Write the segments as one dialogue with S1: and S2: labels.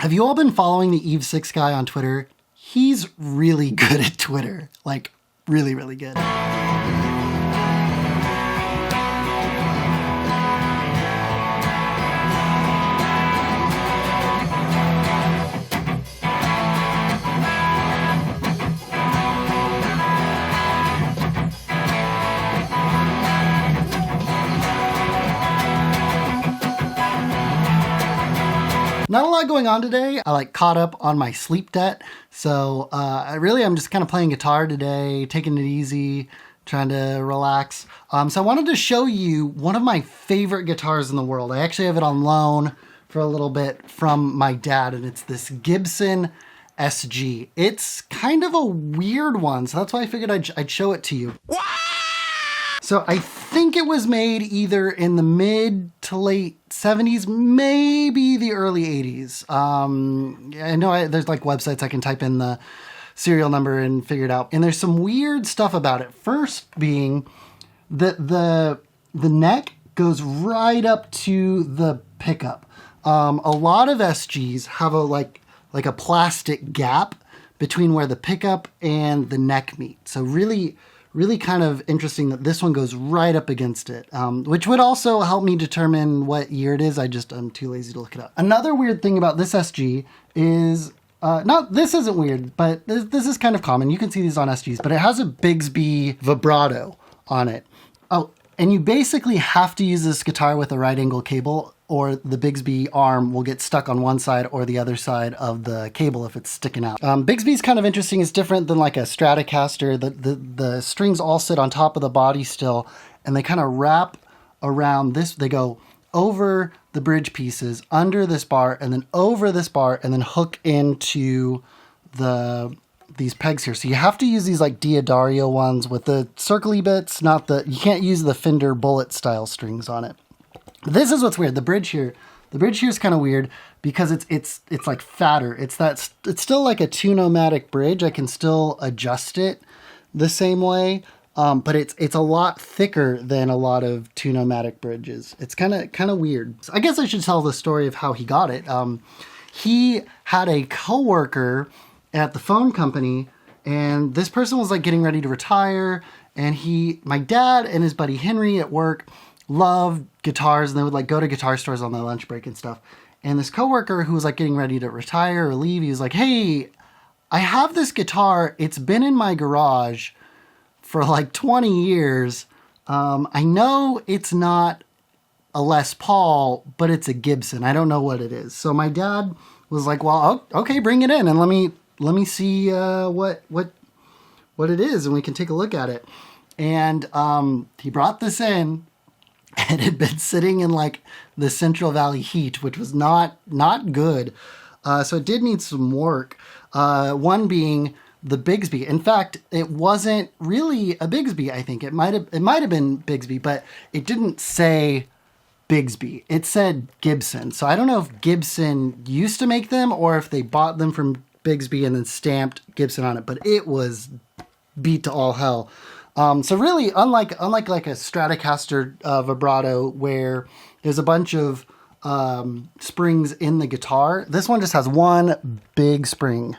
S1: Have you all been following the Eve 6 guy on Twitter? He's really good at Twitter. Like, really, really good. Not a lot going on today. I caught up on my sleep debt. So I'm just kind of playing guitar today, taking it easy, trying to relax. So I wanted to show you one of my favorite guitars in the world. I actually have it on loan for a little bit from my dad, and it's this Gibson SG. It's kind of a weird one, so that's why I figured I'd show it to you. So I think it was made either in the mid to late 70s, maybe the early 80s. I know there's websites I can type in the serial number and figure it out. And there's some weird stuff about it. First being that the neck goes right up to the pickup. A lot of SGs have a plastic gap between where the pickup and the neck meet. So really kind of interesting that this one goes right up against it, which would also help me determine what year it is. I'm too lazy to look it up. Another weird thing about this SG is, this isn't weird, but this is kind of common. You can see these on SGs, but it has a Bigsby vibrato on it. Oh, and you basically have to use this guitar with a right angle cable, or the Bigsby arm will get stuck on one side or the other side of the cable if it's sticking out. Bigsby's kind of interesting. It's different than like a Stratocaster. The strings all sit on top of the body still, and they kind of wrap around this. They go over the bridge pieces, under this bar, and then over this bar, and then hook into these pegs here. So you have to use these like Diodario ones with the circly bits, you can't use the Fender bullet style strings on it. This is what's weird. The bridge here is kind of weird because it's like fatter. It's still like a two-nomatic bridge. I can still adjust it the same way, but it's a lot thicker than a lot of two-nomatic bridges. It's kind of weird. I guess I should tell the story of how he got it. He had a coworker at the phone company, and this person was like getting ready to retire, and my dad and his buddy Henry at work loved guitars, and they would like go to guitar stores on their lunch break and stuff. And this coworker who was like getting ready to retire or leave, he was like, "Hey, I have this guitar. It's been in my garage for like 20 years. I know it's not a Les Paul, but it's a Gibson. I don't know what it is." So my dad was like, "Well, okay, bring it in and let me see what it is, and we can take a look at it." And he brought this in. And it had been sitting in like the Central Valley heat, which was not good. So it did need some work. One being the Bigsby. In fact, it wasn't really a Bigsby. I think it might have been Bigsby, but it didn't say Bigsby. It said Gibson. So I don't know if Gibson used to make them or if they bought them from Bigsby and then stamped Gibson on it. But it was beat to all hell. So really, unlike like a Stratocaster vibrato where there's a bunch of springs in the guitar, this one just has one big spring.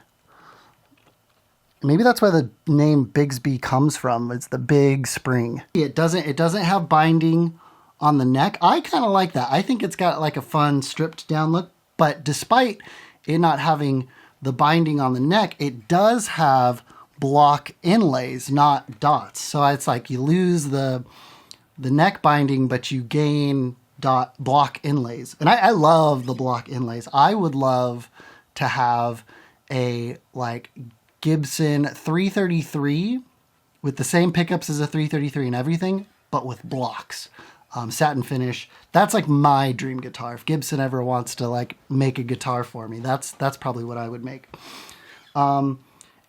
S1: Maybe that's where the name Bigsby comes from. It's the big spring. It doesn't have binding on the neck. I kind of like that. I think it's got like a fun stripped down look. But despite it not having the binding on the neck, it does have block inlays, not dots. So it's like you lose the neck binding, but you gain block inlays. And I love the block inlays. I would love to have a like Gibson 333 with the same pickups as a 333 and everything, but with blocks, satin finish. That's like my dream guitar. If Gibson ever wants to like make a guitar for me, that's probably what I would make.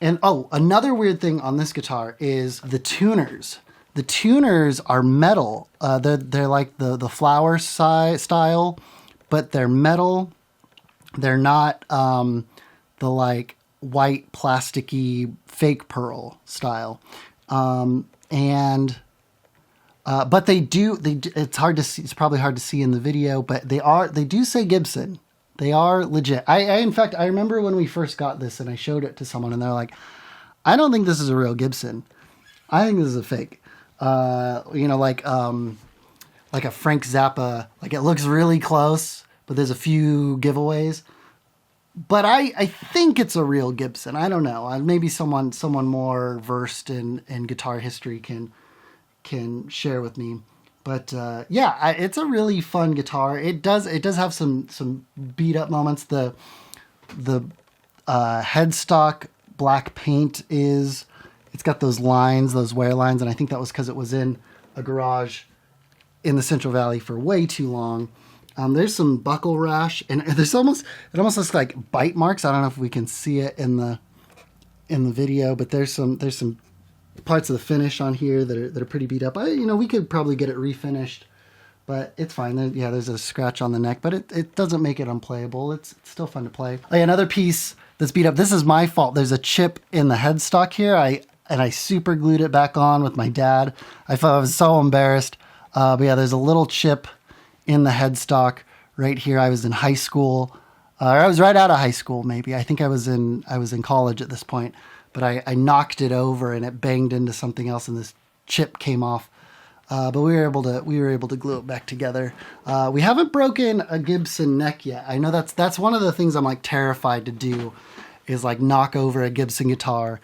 S1: And another weird thing on this guitar is the tuners. The tuners are metal. They're like the flower style, but they're metal. They're not the like white plasticky fake pearl style. But they do. It's hard to see. It's probably hard to see in the video, but they do say Gibson They are legit. In fact, I remember when we first got this and I showed it to someone and they're like, I don't think this is a real Gibson. I think this is a fake. Like a Frank Zappa, like it looks really close, but there's a few giveaways. But I think it's a real Gibson. I don't know. Maybe someone more versed in guitar history can share with me. But yeah, it's a really fun guitar. It does have some beat up moments. The headstock black paint it's got those lines, those wear lines, and I think that was because it was in a garage in the Central Valley for way too long. There's some buckle rash, and it almost looks like bite marks. I don't know if we can see it in the video, but there's some parts of the finish on here that are pretty beat up. We could probably get it refinished, but it's fine. There's a scratch on the neck, but it doesn't make it unplayable. It's still fun to play. Another piece that's beat up. This is my fault. There's a chip in the headstock here. I super glued it back on with my dad. I was so embarrassed. But yeah, there's a little chip in the headstock right here. I was in high school, or I was right out of high school, maybe. I think I was in college at this point, but I knocked it over and it banged into something else, and this chip came off. But we were able to glue it back together. We haven't broken a Gibson neck yet. I know that's one of the things I'm like terrified to do, is like knock over a Gibson guitar.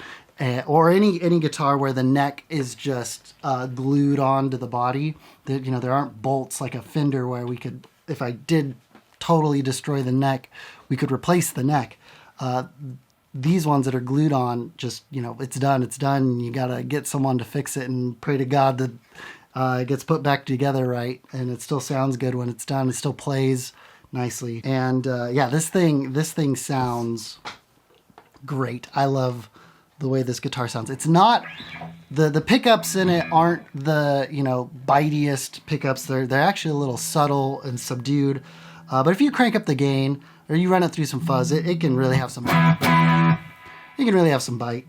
S1: Or any guitar where the neck is just glued onto the body. There aren't bolts like a Fender where we could, if I did totally destroy the neck, we could replace the neck. These ones that are glued on, just, it's done. You gotta get someone to fix it and pray to God that it gets put back together right, and it still sounds good when it's done. It still plays nicely. And yeah, this thing sounds great. I love the way this guitar sounds. It's not the pickups in it aren't the bitiest pickups. They're actually a little subtle and subdued. But if you crank up the gain or you run it through some fuzz, it can really have some. It can really have some bite.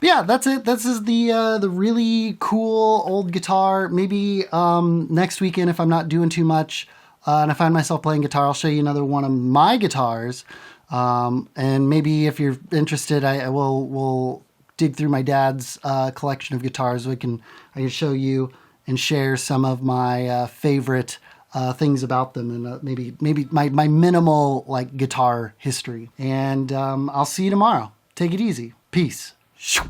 S1: Yeah, that's it. This is the really cool old guitar. Maybe next weekend, if I'm not doing too much and I find myself playing guitar, I'll show you another one of my guitars. And maybe if you're interested, we'll dig through my dad's collection of guitars. I can show you and share some of my favorite things about them, and maybe my minimal like guitar history. And I'll see you tomorrow. Take it easy. Peace. Shoo.